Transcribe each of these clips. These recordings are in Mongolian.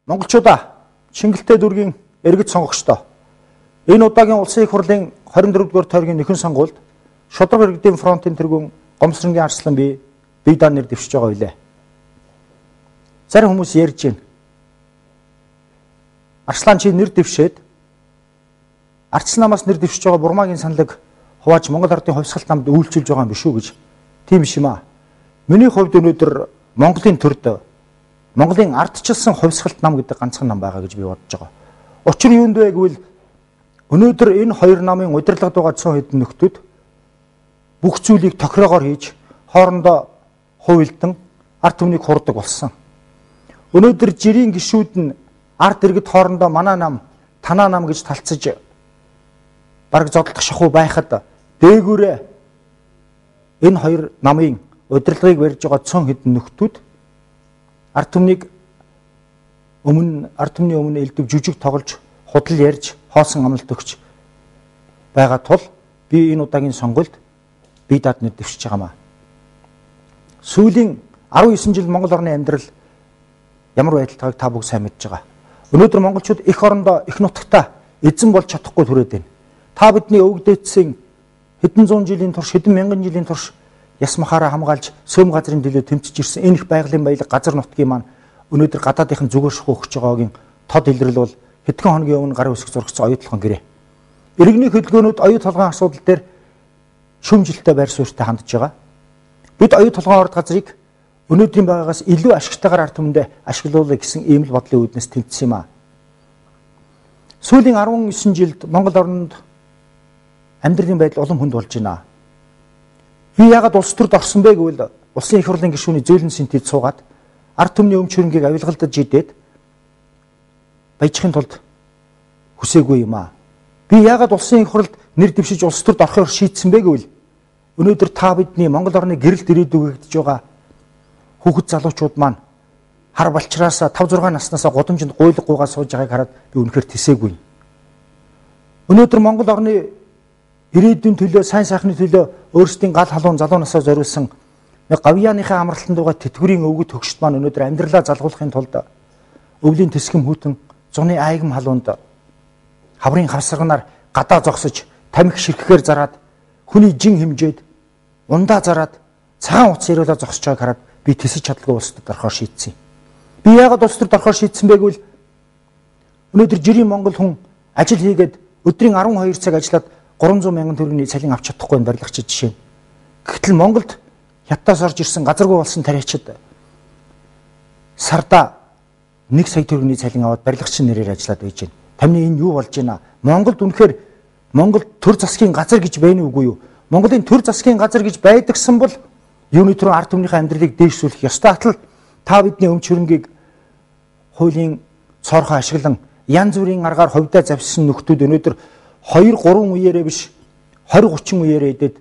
Монголчуудаа Чингэлтэй дүүргийн иргэд сонгогчдоо энэ удаагийн улсын их хурлын 24-р тойргийн нөхөн сонгуульд шудраг иргэдийн фронтын тэргүүн Гомсронгийн Арслан бие даан нэр дэвшиж байгаа билээ. Зарим хүмүүс ярьж байна. Арслан чи нэр дэвшээд Арчил намаас нэр дэвшиж байгаа Бурмагийн саналыг хувааж Монгол Ардын хувьсгалт намд үйлчилж байгаа юм биш үү гэж. Тийм биш юм аа. Миний хувьд өнөөдөр Монголын төрд Монголын ардчилсан хувьсгалт нам гэдэг ганцхан нам байгаа гэж би бодож байгаа. Учир нь юунд вэ гэвэл өнөөдөр энэ хоёр намын удирдлагад байгаа цөөн хэдэн нөхдүүд бүх зүйлийг тохироогоор хийж хоорондоо хуйлдан ард түмнийг хурдаг болсон. Өнөөдөр жирийн гишүүд нь ард иргэд хоорондоо манай нам, танаа нам гэж талцаж бараг зодтолдох шахуу байхад дээгүүрээ энэ хоёр намын удирдлагыг барьж байгаа цөөн хэдэн нөхдүүд ард түмний өмнө элдв жүжиг тоглож худал ярьж хоосон амлалт өгч байгаа тул би энэ удаагийн сонгуульд бие даад нэр дэвшиж байгаамаа. Сүүлийн 19 жил Монгол орны амьдрал ямар байдалтайг та бүгд сайн мэдж байгаа. Өнөөдөр монголчууд эх орондоо их нутагтаа эзэн болж чадахгүй түрээд байна. Та бидний өвгдөөцсөн хэдэн зуун жилийн турш, хэдэн мянган жилийн турш яс махаараа хамгаалж сөм газрын төлөө тэмцэж ирсэн энэ их байгалийн баялаг газар нутгийн маань өнөөдөр гадаадынхан зүгээр шахуу өгч байгаагийн тод илрэл бол хэдхэн хоногийн өмнө гарын үсэг зургацсан оюу толгойн гэрээ. Иргэний хөдөлгөөнүүд оюу толгойн асуудал дээр шүмжилттэй байр суурьтай хандж байгаа. Бид оюу толгойн орд газрыг өнөөдрийн байгаагаас илүү ашигтайгаар ард түмэндээ ашиглуулах гэсэн ийм л бодлын үүднээс тэмцсэн юм аа. Сүүлийн 19 жилд Монгол орнд амьдралын байдал улам хүнд болж байна. Би яагаад улс төрд орсон бэ гэвэл улсын их хурлын гишүүний зөөлөн синтед суугаад ард түмний өмч хөрөнгийг авилгалдаж идээд баяжихын тулд хүсээгүй юм аа. Би яагаад улсын их хурлд нэр дэвшиж улс төрд орохоор шийдсэн бэ гэвэл өнөөдөр та бидний Монгол орны гэрэлт ирээдүгэгдэж байгаа хүүхэд залуучууд маань хар балчраас 5-6 наснаас гудамжинд гуйлгуугаа сууж байгааг хараад би үнэхээр тэсээгүй. Өнөөдөр Монгол орны ирээдүйн төлөө, сайн сайхны төлөө өөрсдийн гал халуун залуунасаа зориулсан гавьяаныхаа амралтанд байгаа тэтгэврийн өвгөт хөгшд маань өнөөдөр амьдралаа залгуулахын тулд өвлийн тэсгэм хүйтэн зуны айгам халуунд хаврын хавсарганаар гадаа зогсож тамхи ширхэхээр зараад хүний жин хэмжээд ундаа зараад цагаан утас яриулаа зогсож байгааг хараад би тэсэж чадалгүй улс төрд орохоор шийдсэн. Би яагаад улс төрд орохоор шийдсэн бэ гэвэл өнөөдөр жирийн монгол хүн ажил хийгээд өдрийн 12 цаг ажиллаад 300 мянган төгрөгийн цалин авч чадахгүй нь барилгач жишээ. Гэтэл Монголд хятадаас орж ирсэн газаргүй болсон тариачид сарда 1 сая төгрөгийн цалин аваад барилгачийн нэрээр ажиллаад байж байна. Тамны энэ юу болж байна? Монголд үнэхээр Монгол төр засгийн газар гэж байна уугүй юу? Монголын төр засгийн газар гэж байдагсан бол юуны төрөө ард түмнийхээ амьдралыг дээшүүлэх ёстой атал та бидний өмч хөрөнгийг хуулийн цоорхоо ашиглан янз бүрийн аргаар хувьдаа завьсан нөхдүүд өнөөдөр 2-3 үеэрээ биш 20-30 үеэрээ идээд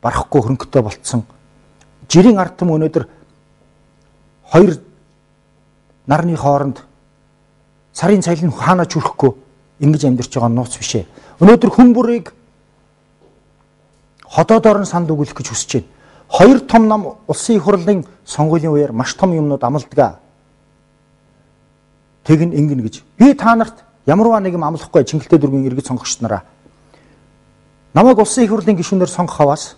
барахгүй хөрөнгөтэй болцсон. Жирийн ард түмэн өнөөдөр 2 нарны хооронд сарын цайлын хаанаач хүрэхгүй ингэж амьдарч байгаа нууц биш ээ. Өнөөдөр хүн бүрийг ходоодоор нь санд өгүүлэх гэж хүсэж байна. 2 том нам улсын их хурлын сонгуулийн үеэр маш том юмнууд амладаг. Тэгн ингэн гэж. Би та нарт ямарваа нэг юм амлахгүй Чингэлтэй дүүргийн иргэд сонгогчд нараа. Намайг улсын их хурлын гишүүнээр сонгох хаваас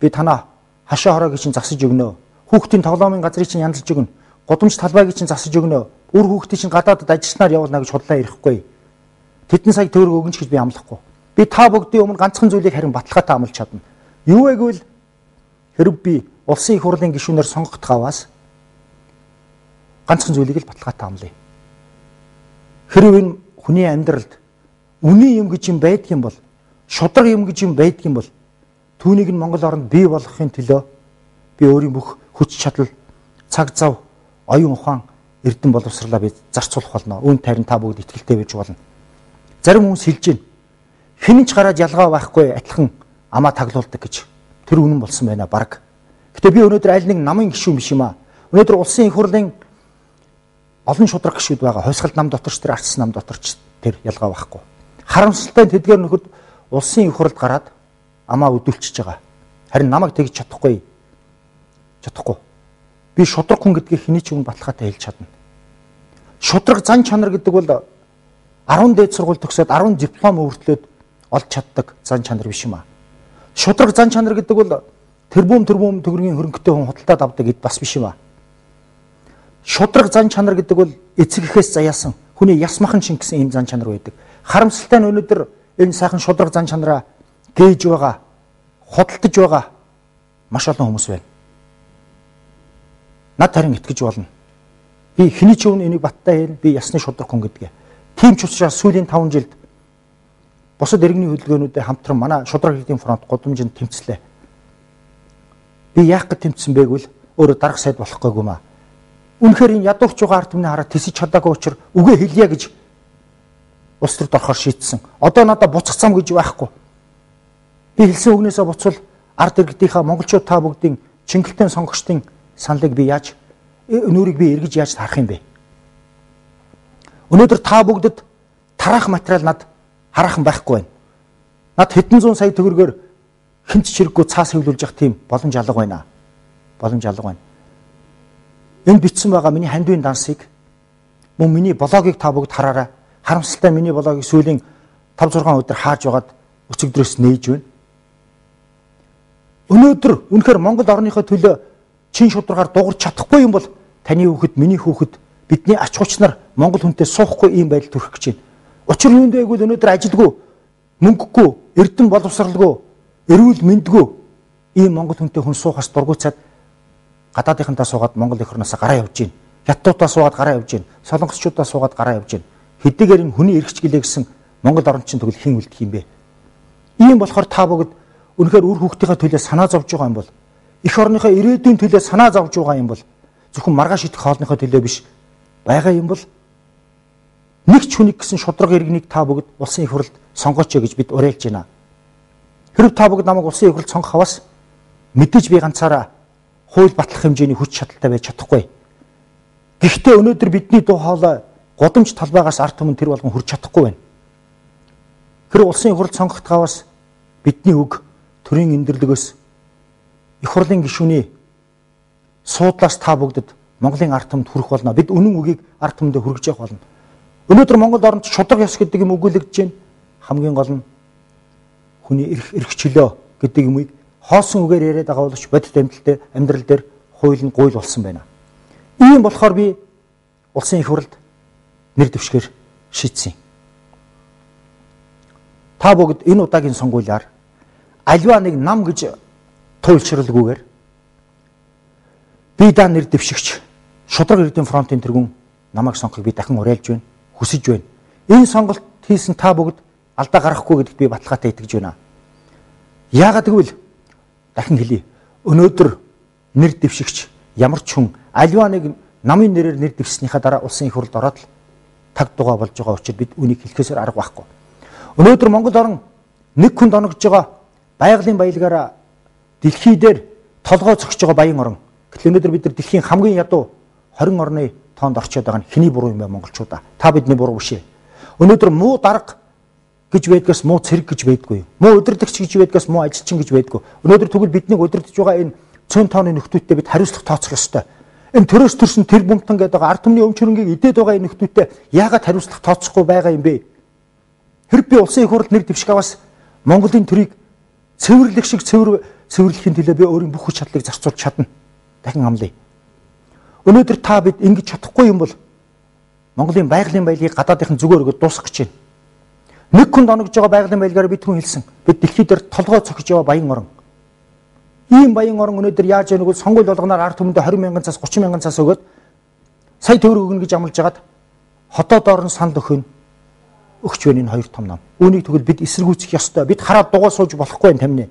би танаа хашаа хороогийн чинь засаж өгнө. Хүүхдийн тоглоомын газрыг чинь янзалж өгнө. Гудамж талбайг чинь засаж өгнө. Үр хүүхдийн чинь гадаадд ажилласнаар явуулна гэж худлаа ирэхгүй. Тэдэн сая төгрөг өгнө ч гэж би амлахгүй. Би та бүгдийн өмнө ганцхан зүйлийг харин баталгаатай амлаж чадна. Юу вэ гэвэл хэрэг би улсын их хурлын гишүүнээр сонгогдох хаваас ганцхан зүйлийг л баталгаатай амлая. Хэрэг энэ хүний амьдралд үний юм гэж юм байдаг юм бол, шудраг юм гэж юм байдаг юм бол түүнийг нь Монгол оронд бий болгохын төлөө би өөрийн бүх хүч чадал, цаг зав, оюун ухаан, эрдэм боловсрлаа би зарцуулах болно. Үүнд тарин та бүгд итгэлтэй байж болно. Зарим хүмүүс хэлж байна. Хинч гараад ялгаа байхгүй адилхан амаа таглуулдаг гэж. Тэр үнэн болсон байна баг. Гэтэ би өнөөдөр аль нэг намын гишүүн биш юм аа. Өнөөдөр улсын их хурлын олон шудраг гишүүд байгаа. Хувьсгал нам доторч тэр арчс нам доторч тэр ялгаа байхгүй. Харамсалтай тэдгээр нөхөд улсын их хурлд гараад амаа өдөлчж байгаа. Харин намайг тэгж чадахгүй. Би шудраг хүн гэдгийг хэний ч өмнө баталгаатай хэлж чадна. Шудраг зан чанар гэдэг бол 10 дээд сургууль төгсөөд 10 диплом өвөртлөөд олж чаддаг зан чанар биш юм аа. Шудраг зан чанар гэдэг бол тэрбум төгрөгийн хөрөнгөтэй хүн худалдаад авдаг гэд бас биш юм аа. Шудраг зан чанар гэдэг бол эцэг эхээс заяасан хүний яс махан шингэсэн ийм зан чанар байдаг. Харамсалтай нь өнөөдөр энэ сайхан шудраг зан чанараа гээж байгаа, худалдаж байгаа маш олон хүмүүс байна. Над харин итгэж болно. Би хэний ч өмнө энийг баттай хийн, би ясны шудраг хүн гэдгээ. Тийм ч учраас сүүлийн 5 жилд бусад иргэний хөдөлгөөнүүдэд хамтран манай шудраг иргэдийн фронт гудамжинд тэмцлээ. Би яах гэж тэмцсэн бэ гэвэл өөрөө дарах сайд болохгүй юм аа. Үнэхээр энэ ядуурч байгаа ард түмний хараад тэсэж чадаагүй учраас үгээ хэлье гэж улс төрд орохоор шийдсэн. Одоо надад буцах зам гэж байхгүй. Би хэлсэн үгнээсээ буцвал ард иргэдийнхаа монголчууд та бүгдийн Чингэлтэн сонгогчдын саналыг би яаж өнөөрийг би эргэж яаж харах юм бэ? Өнөөдөр та бүгдэд тараах материал над хараахан байхгүй байна. Над хэдэн зуун сая төгрөгөөр хинч чирэггүй цаас хөвлүүлж явах тийм боломж алга байна. Боломж алга байна. Энд бичсэн байгаа миний хандивын дансыг мөн миний блогийг та бүгд хараарай. Харамсалтай миний блогийг сүүлийн 5-6 өдөр хааж байгаад өчигдрөөс нээж байна. Өнөөдөр үнэхээр Монгол орныхоо төлөө чин шударгаар дуурч чадахгүй юм бол таны хүүхэд, миний хүүхэд, бидний ач хүчнэр Монгол хүнтэй суухгүй ийм байдал төрөх гэж байна. Учир нь юу вэ гэвэл өнөөдөр ажилгүй, мөнгөгүй, эрдэм боловсралгүй, эрүүл мэндгүй ийм Монгол хүнтэй хүн суухаас дургуйцаад гадаадынхантаа суугаад Монгол эх орноос гараа явж байна. Хятадуудаа суугаад гараа явж байна. Солонгосчуудаа суугаад гараа явж байна. Хэдийгээр энэ хүний эрхч гэлээ гэсэн Монгол орнд чинь тэгвэл хэн үлдэх юм бэ? Ийм болохоор та бүгд үнэхээр үр хүүхдийнхээ төлөө санаа зовж байгаа юм бол, эх орныхоо ирээдүйн төлөө санаа зовж байгаа юм бол зөвхөн маргааш идэх хоолныхоо төлөө биш байгаа юм бол нэг ч хүнийг гэсэн шудраг иргэнийг та бүгд улсын их хурлд сонгооч гэж бид уриалж байна. Хэрв та бүгд намайг улсын их хурлд сонгох хавас мэдээж би ганцаараа хууль батлах хэмжээний хүч чадалтай байж чадахгүй. Гэхдээ өнөөдөр бидний дуу хоолой гудамж талбайгаас ард түмэн тэр болгон хүрч чадахгүй байна. Хэрв улсын их хурлд сонгох хавас бидний үг төрийн эндэрлэгөөс их хурлын гишүүний суудлаас та бүгдэд Монголын ард түмэнд хүрэх болно. Бид үнэн үгийг ард түмэндээ хүргэж явах болно. Өнөөдөр Монгол оронд шудраг ёс гэдэг юм өгүүлэгдэж байна. Хамгийн гол нь хүний эрх чөлөө гэдэг юмыг хоосон үгээр яриад байгаа боловч бодит амьдрал дээр хууль нь гуйл болсон байна. Ийм болохоор би улсын их хурлд нэр дэвшгээр шийдсэн. Та бүгд энэ удаагийн сонгуулиар альва нэг нам гэж туйлшралгүйгээр би даа нэр дэвшигч шудраг иргэдийн фронтын тэргүүн намайг сонгохыг би дахин уриалж байна, хүсэж байна. Энэ сонголт хийсэн та бүгд алдаа гарахгүй гэдэгт би баталгаатай итгэж байна. Яагаад гэвэл дахин хэлье. Өнөөдөр нэр дэвшигч ямар ч хүн альва нэг намын нэрээр нэр дэвшснийхаа дараа улсын их хурлд ороод л таг дугаа болж байгаа учраас бид үнийг хэлэхээсээр арга байхгүй. Өнөөдөр Монгол орн нэг хүнд оногдож байгаа байгалийн баялгаараа дэлхий дээр толгой цогч байгаа баян орн. Гэтэл өнөөдөр бид нар дэлхийн хамгийн ядуу 20 орны тоонд орчод байгаа нь хэний буруу юм бэ монголчуудаа? Та бидний буруу биш ээ. Өнөөдөр муу дарга гэж байдгаас муу цэрэг гэж байдгүй. Муу удирдагч гэж байдгаас муу ажилчин гэж байдгүй. Өнөөдөр тэгвэл биднийг удирдах байгаа энэ цөөн тооны нөхдүүдтэй бид хариуцлага тооцох ёстой. Энэ төрөөс төрсөн тэр бумтан гэдэг ард түмний өмч хөрөнгийг идээд байгаа энэ нөхдүүдтэй яагаад хариуцлага тооцохгүй байгаа юм бэ? Хэрэг би улсын их хурлд нэр дэвших аваас Монголын төрийг цэвэрлэх шиг цэвэрлэхийн төлөө би өөрийн бүх хүч чадлыг зарцуулж чадна. Дахин амлая. Өнөөдөр та бид ингэж чадахгүй юм бол Монголын байгалийн баялгийг гадаадынхан зүгээр өгöd дуусгах гэж байна. Нэг хүнд оногдож байгаа байгалийн баялгаараа бид хүн хэлсэн. Бид дэлхий дээр толгой цогж яваа баян орн. Ийм баян орн өнөөдөр яаж яах вэ? Сонгуул болгоноор ард түмэндээ 20,000 цаас 30,000 цаас өгöd сая төгрөг өгнө гэж амлаж хагаад хотоод орн санал өгч байна энэ хоёр том нам. Үүнийг тэгвэл бид эсэргүүцэх ёстой. Бид хараад дугаа сууж болохгүй юм тамины.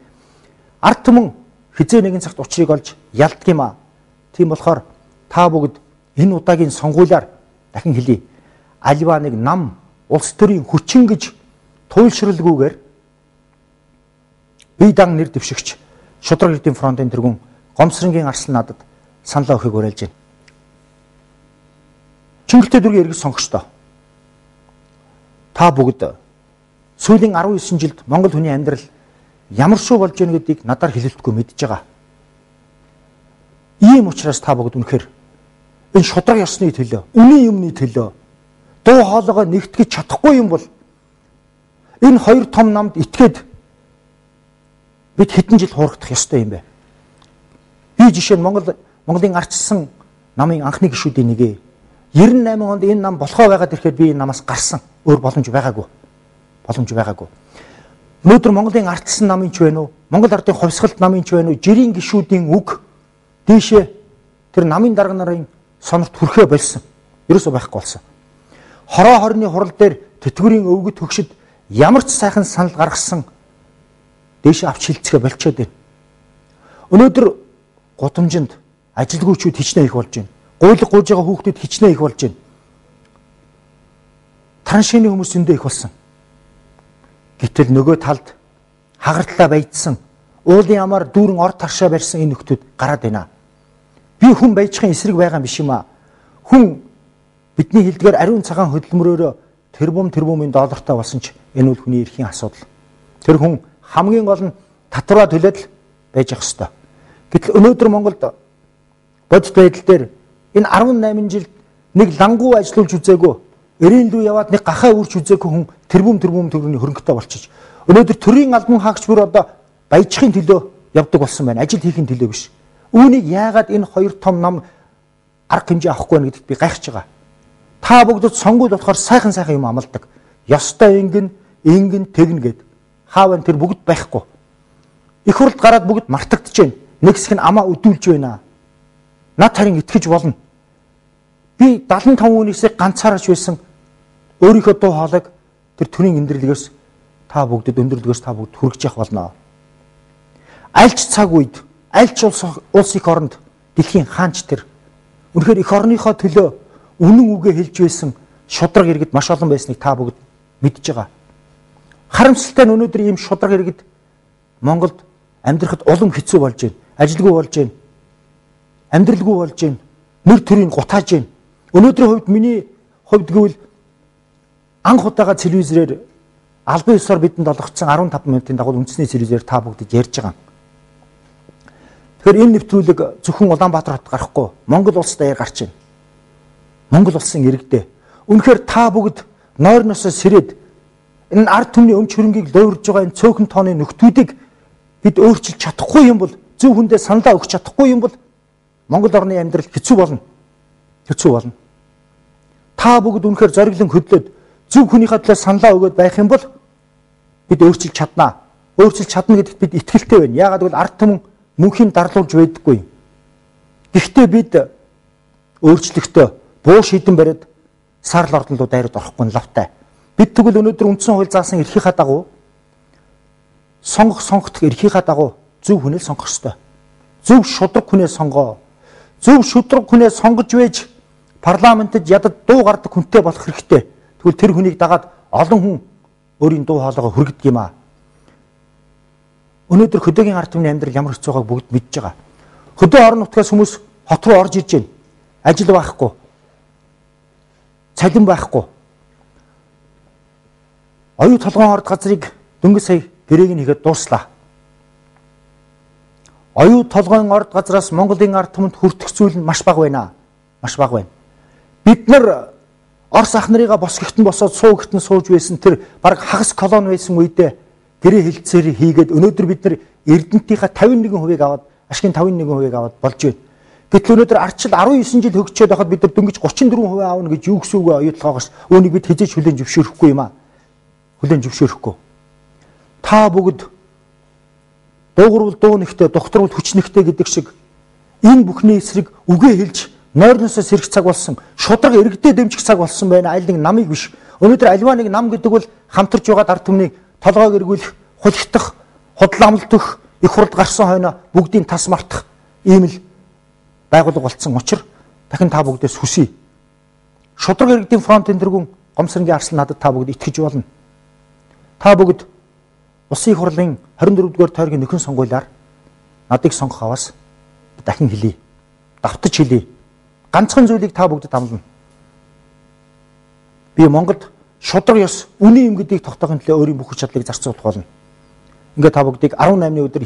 Ард түмэн хизээ нэгэн цагт учрыг олж ялдаг юм аа. Тийм болохоор та бүгд энэ удаагийн сонгуулиар дахин хэлье. Альва нэг нам улс төрийн хүчин гэж туйлшралгүйгээр би дан нэр дэвшигч шудраг иргэдийн фронтын тэргүүн Гомсронгийн арслан надад саналаа өгөхийг уриалж байна. Чингэлтэй дүүргийн иргэд сонгогчдоо та бүгд сүүлийн 19 жилд Монгол хүний амьдрал ямар шүү болж байна гэдгийг надаар хэлэлтгүй мэдж байгаа. Ийм учраас та бүгд үнэхээр энэ шудраг ёсны төлөө, үнийн юмны төлөө дуу хоолойгоо нэгтгэж чадахгүй юм бол энэ хоёр том намд итгээд бид хэдэн жил хуурагдах ёстой юм бэ? Би жишээ нь Монголын ардчилсан намын анхны гишүүдийн нэгэ 98 онд энэ нам болохоо байгаад ирэхэд би энэ намаас гарсан. Өөр боломж байгаагүй. Өнөөдөр Монголын ардчилсан намын ч байна уу? Монгол ардын хувьсгалт намын ч байна уу? Жирийн гишүүдийн үг дээшээ тэр намын дарга нарын сонорт хүрэхээ болсон. Ерөөсөө байхгүй болсон. Хороо хорны хурал дээр тэтгэврийн өвгөт хөгшөд ямар ч сайхан санал гаргасан дээшээ авч хилцгээ болчиход байна. Өнөөдөр гудамжинд ажилгүйчүүд хичнээн их болж байна. Гуйлга гуйж байгаа хүүхдүүд хичнээн их болж байна. Траншины хүмүүс өндөө их болсон. Гэтэл нөгөө талд хагартлаа баяжсан, уулын амаар дүүрэн ор таршаа барьсан энэ нөхдүүд гараад байна. Би хүн баяжхын эсрэг байгаа юм биш юм аа. Хүн бидний хэлдгээр ариун цагаан хөдөлмөрөөр тэрбумын доллартай болсон ч энэ бол хүний эрхийн асуудал. Тэр хүн хамгийн гол нь татвараа төлөөд л байж ах ёстой. Гэтэл өнөөдөр Монголд бодит байдал дээр энэ 18 жилд нэг лангуу ажиллуулж үзээгүй, эрийн лүү яваад нэг гахаа үрж үзээгүй хүн тэрбум төгрөгийн хөрөнгөтэй болчих. Өнөөдөр төрийн албан хаагч бүр одоо баяжхын төлөө явдаг болсон байна. Ажил хийхин төлөө биш. Үүнийг яагаад энэ хоёр том нам арга хэмжээ авахгүй байна гэдэгт би гайхаж байгаа. Та бүгд сонгуул болохоор сайхан юм амладаг. Ёстой ингэн тэгнэ гэд. Хаав энэ тэр бүгд байхгүй. Их хурлд гараад бүгд мартагдж байна. Нэг хэсэг нь амаа өдүүлж байна. Над харин итгэж болно. Би 75 хүнийсээ ганцаарч байсан өөрийнхөө дуу хоолойг тэр төрийн өндөрлөгөөс та бүгдэд хүргэж явах болно. Альч цаг үед, альч улс их оронд дэлхийн хаанч тэр үнэхээр их орныхоо төлөө үнэн үгээ хэлж байсан шудраг иргэд маш олон байсныг та бүгд мэдж байгаа. Харамсалтай нь өнөөдөр ийм шудраг иргэд Монголд амьдрахад улам хэцүү болж байна. Ажилгүй болж байна. Амьдралгүй болж байна. Нэр төрийн гутааж байна. Өнөөдрийн хувьд миний хувьд гэвэл анх удаага телевизээр албан ёсоор бидэнд олгогдсон 15 минутын дагуу үндэсний телевизээр та бүгд ярьж байгаа. Тэгэхээр энэ нэвтрүүлэг зөвхөн Улаанбаатар хотод гарахгүй Монгол улс даяар гарч байна. Монгол улсын иргэдээ. Үнэхээр та бүгд нойрноосоо сэрээд энэ ард түмний өмч хөрөнгийг луурж байгаа энэ цөөхөн тооны нөхдүүдийг бид өөрчилж чадахгүй юм бол, зөв хүндээ саналаа өгч чадахгүй юм бол Монгол орны амьдрал хэцүү болно. Та бүгд үнэхээр зориглон хөдлөөд зөв хүнийхээ төлөө саналаа өгөөд байх юм бол бид өөрчилж чадна. Өөрчилж чадна гэдэгт бид итгэлтэй байна. Яагаад гэвэл ард түмэн мөнхийн дарлуулж байдаггүй. Гэхдээ бид өөрчлөлтөө буу шийдэн бариад сарл ордон руу дайраад орохгүй лавтай. Бид тэгвэл өнөөдөр үндсэн хууль заасан эрхийнхаа дагуу сонгох эрхийнхаа дагуу зөв хүнээ сонгох ёстой. Зөв шудраг хүнээ сонгоо. Зөв шудраг хүнээ сонгож байж парламентд ядад дуу гардаг хүнтэй болох хэрэгтэй. Тэгвэл тэр хүнийг дагаад олон хүн өөрийн дуу хоолойгоо хүргэдэг юм аа. Өнөөдөр хөдөөгийн ард түмний амьдрал ямар хэцүү байгааг бүгд мэдж байгаа. Хөдөө орон нутгаас хүмүүс хот руу орж ирж байна. Ажил байхгүй. Цалин байхгүй. Оюу толгойн орд газрыг дөнгөж сая гэрээг нь хийгээд дууслаа. Оюу толгойн орд газраас Монголын ард түмэнд хүртэх зүйл нь маш бага байна. Бид нар Орос ах нарыгаа босгогт нь босоод суугт нь сууж байсан тэр баг хагас колон байсан үедээ гэрээ хэлцээр хийгээд өнөөдөр бид нар Эрдэнэтийнхаа 51% аваад ашигын 51% аваад болж байна. Гэтэл өнөөдөр ардчил 19 жил хөгжөөд байхад бид нар дөнгөж 34% аавна гэж юу гэсэн үг вэ? Оюутлогоос үүнийг бид хэзээ ч хүлээн зөвшөөрөхгүй юм аа. Та бүгд дуугарвал дуу нэгтэй, докторвол хүч нэгтэй гэдэг шиг энэ бүхний эсрэг үгээ хэлж нойрноосоо сэрэх цаг болсон, шудраг иргэдээ дэмжих цаг болсон байна. Аль нэг намыг биш. Өнөөдөр альва нэг нам гэдэг бол хамтарч байгаа ард түмний толгойг эргүүлэх, хулигдах, худал амлалт өгөх, их хурд гарсан хойно бүгдийг тас мартах ийм л байгууллага болцсон учраас дахин та бүгдээс хүсье. Шудраг иргэдийн фронтын дэргүүн Гомсрынгийн арслан надад та бүгд итгэж болно. Та бүгд Улсын их хурлын 24-р тойргийн нөхөн сонгуулиар надыг сонгох аваас дахин хэлье. Давтаж хэлье. Ганцхан зүйлийг та бүгдэд амлана. Би Монголд шудраг ёс, үнийн юм гэдгийг тогтоохын төлөө өөрийн бүх хүч чадлыг зарцуулах болно. Ингээ та бүгдийг 18-ны өдөр